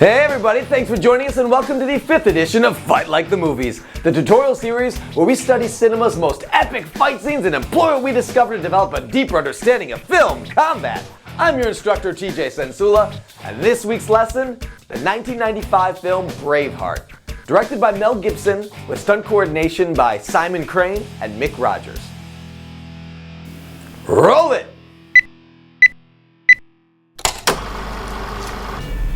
Hey everybody, thanks for joining us and welcome to the 5th edition of Fight Like the Movies, the tutorial series where we study cinema's most epic fight scenes and employ what we discover to develop a deeper understanding of film combat. I'm your instructor TJ Cencula, and this week's lesson, the 1995 film Braveheart, directed by Mel Gibson with stunt coordination by Simon Crane and Mick Rogers. Roll it!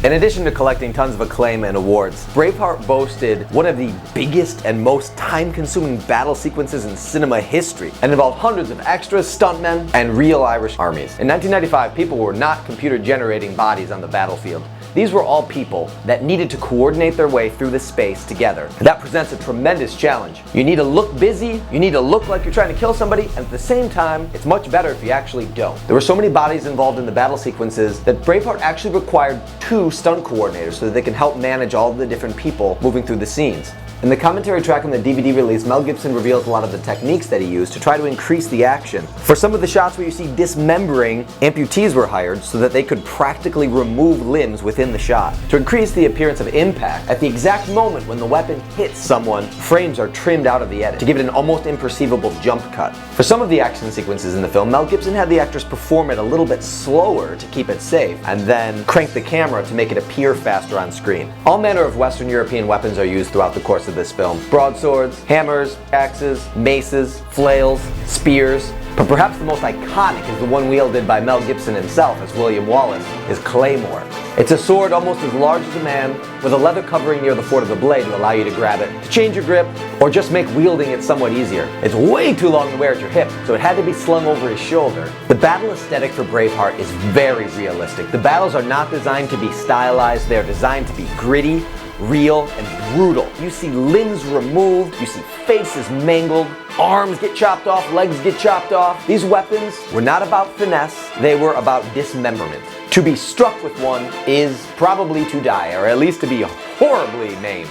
In addition to collecting tons of acclaim and awards, Braveheart boasted one of the biggest and most time-consuming battle sequences in cinema history and involved hundreds of extras, stuntmen, and real Irish armies. In 1995, people were not computer-generating bodies on the battlefield. These were all people that needed to coordinate their way through the space together. And that presents a tremendous challenge. You need to look busy, you need to look like you're trying to kill somebody, and at the same time, it's much better if you actually don't. There were so many bodies involved in the battle sequences that Braveheart actually required 2 stunt coordinators so that they can help manage all of the different people moving through the scenes. In the commentary track on the DVD release, Mel Gibson reveals a lot of the techniques that he used to try to increase the action. For some of the shots where you see dismembering, amputees were hired so that they could practically remove limbs within the shot. To increase the appearance of impact, at the exact moment when the weapon hits someone, frames are trimmed out of the edit to give it an almost imperceivable jump cut. For some of the action sequences in the film, Mel Gibson had the actors perform it a little bit slower to keep it safe, and then crank the camera to make it appear faster on screen. All manner of Western European weapons are used throughout the course of this film. Broadswords, hammers, axes, maces, flails, spears. But perhaps the most iconic is the one wielded by Mel Gibson himself as William Wallace, his claymore. It's a sword almost as large as a man, with a leather covering near the fork of the blade to allow you to grab it, to change your grip, or just make wielding it somewhat easier. It's way too long to wear at your hip, so it had to be slung over his shoulder. The battle aesthetic for Braveheart is very realistic. The battles are not designed to be stylized, they're designed to be gritty, real, and brutal. You see limbs removed, you see faces mangled, arms get chopped off, legs get chopped off. These weapons were not about finesse, they were about dismemberment. To be struck with one is probably to die, or at least to be horribly maimed.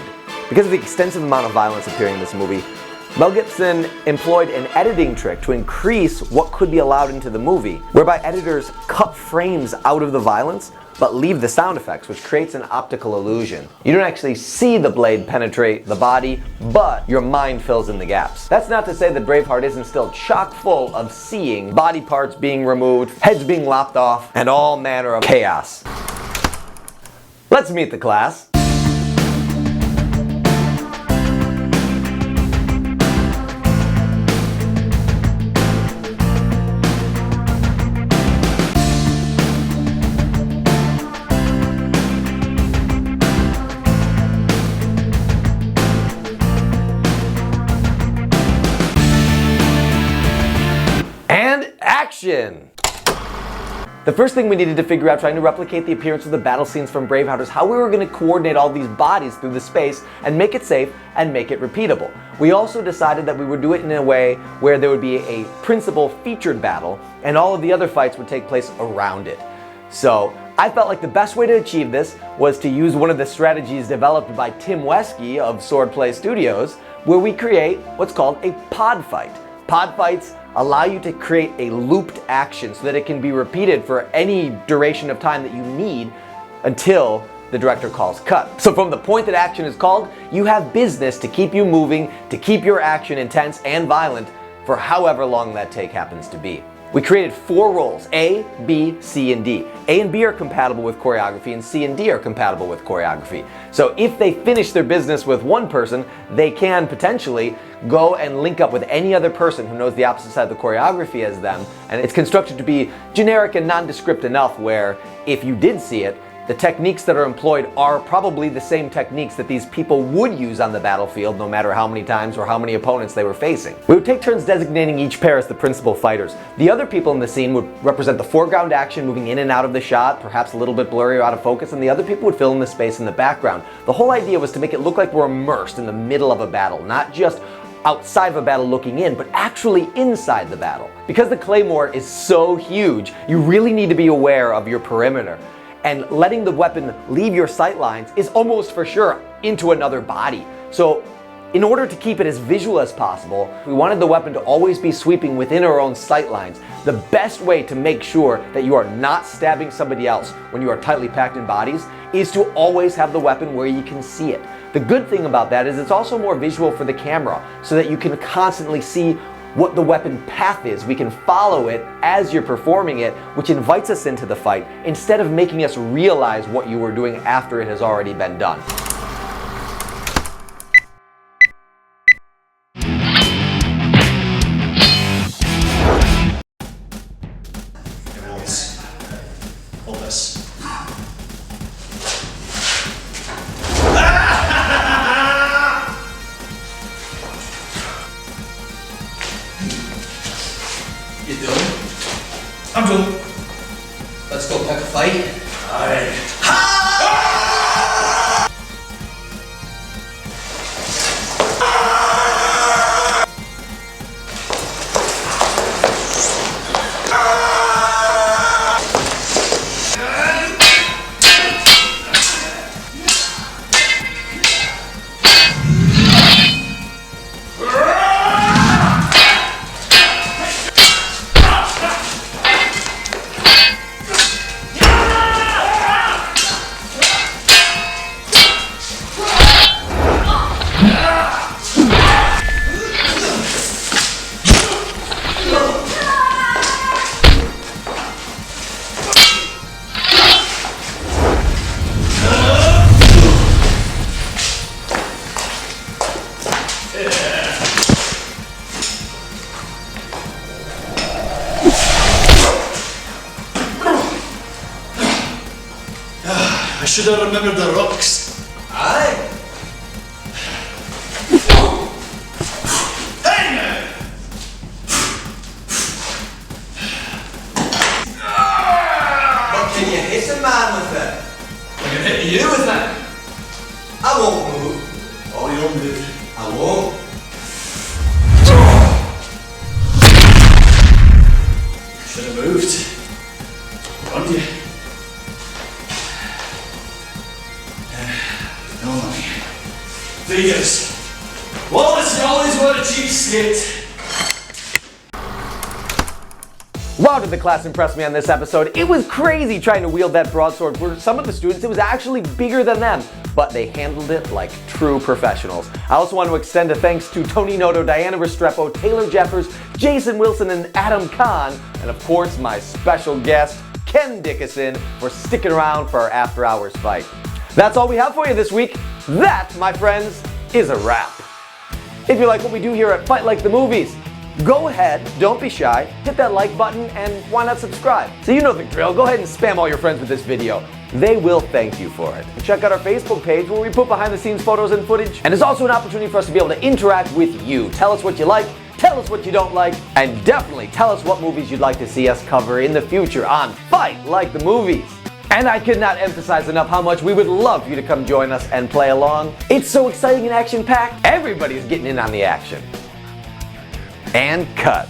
Because of the extensive amount of violence appearing in this movie, Mel Gibson employed an editing trick to increase what could be allowed into the movie, whereby editors cut frames out of the violence but leave the sound effects, which creates an optical illusion. You don't actually see the blade penetrate the body, but your mind fills in the gaps. That's not to say that Braveheart isn't still chock full of seeing body parts being removed, heads being lopped off, and all manner of chaos. Let's meet the class. Action! The first thing we needed to figure out trying to replicate the appearance of the battle scenes from Braveheart is how we were going to coordinate all these bodies through the space and make it safe and make it repeatable. We also decided that we would do it in a way where there would be a principal featured battle and all of the other fights would take place around it. So I felt like the best way to achieve this was to use one of the strategies developed by Tim Weskey of Swordplay Studios, where we create what's called a pod fight. Pod fights allow you to create a looped action so that it can be repeated for any duration of time that you need until the director calls cut. So from the point that action is called, you have business to keep you moving, to keep your action intense and violent for however long that take happens to be. We created 4 roles, A, B, C, and D. A and B are compatible with choreography and C and D are compatible with choreography. So if they finish their business with one person, they can potentially go and link up with any other person who knows the opposite side of the choreography as them. And it's constructed to be generic and nondescript enough where if you did see it, the techniques that are employed are probably the same techniques that these people would use on the battlefield no matter how many times or how many opponents they were facing. We would take turns designating each pair as the principal fighters. The other people in the scene would represent the foreground action moving in and out of the shot, perhaps a little bit blurry or out of focus, and the other people would fill in the space in the background. The whole idea was to make it look like we're immersed in the middle of a battle, not just outside of a battle looking in, but actually inside the battle. Because the claymore is so huge, you really need to be aware of your perimeter. And letting the weapon leave your sight lines is almost for sure into another body. So In order to keep it as visual as possible, we wanted the weapon to always be sweeping within our own sight lines. The best way to make sure that you are not stabbing somebody else when you are tightly packed in bodies is to always have the weapon where you can see it. The good thing about that is it's also more visual for the camera, so that you can constantly see what the weapon path is. We can follow it as you're performing it, which invites us into the fight instead of making us realize what you were doing after it has already been done. Hold this. You done? I'm done. Let's go pick a fight. Aye. I should have remembered the rocks. Aye. Hey now! But can you hit a man with it? I can hit you with that. I won't move. Oh, you won't move. I won't. Should have moved. Warned you. No money. Vegas. Wallace, you always want a cheapskate. Wow, did the class impress me on this episode. It was crazy trying to wield that broadsword. For some of the students, it was actually bigger than them, but they handled it like true professionals. I also want to extend a thanks to Tony Noto, Diana Restrepo, Taylor Jeffers, Jason Wilson, and Adam Kahn, and of course my special guest, Ken Dickinson, for sticking around for our after hours fight. That's all we have for you this week. That, my friends, is a wrap. If you like what we do here at Fight Like the Movies, go ahead, don't be shy, hit that like button, and why not subscribe? So you know the drill, go ahead and spam all your friends with this video. They will thank you for it. And check out our Facebook page where we put behind the scenes photos and footage. And it's also an opportunity for us to be able to interact with you. Tell us what you like, tell us what you don't like, and definitely tell us what movies you'd like to see us cover in the future on Fight Like the Movies. And I could not emphasize enough how much we would love for you to come join us and play along. It's so exciting and action-packed, everybody's getting in on the action. And cut.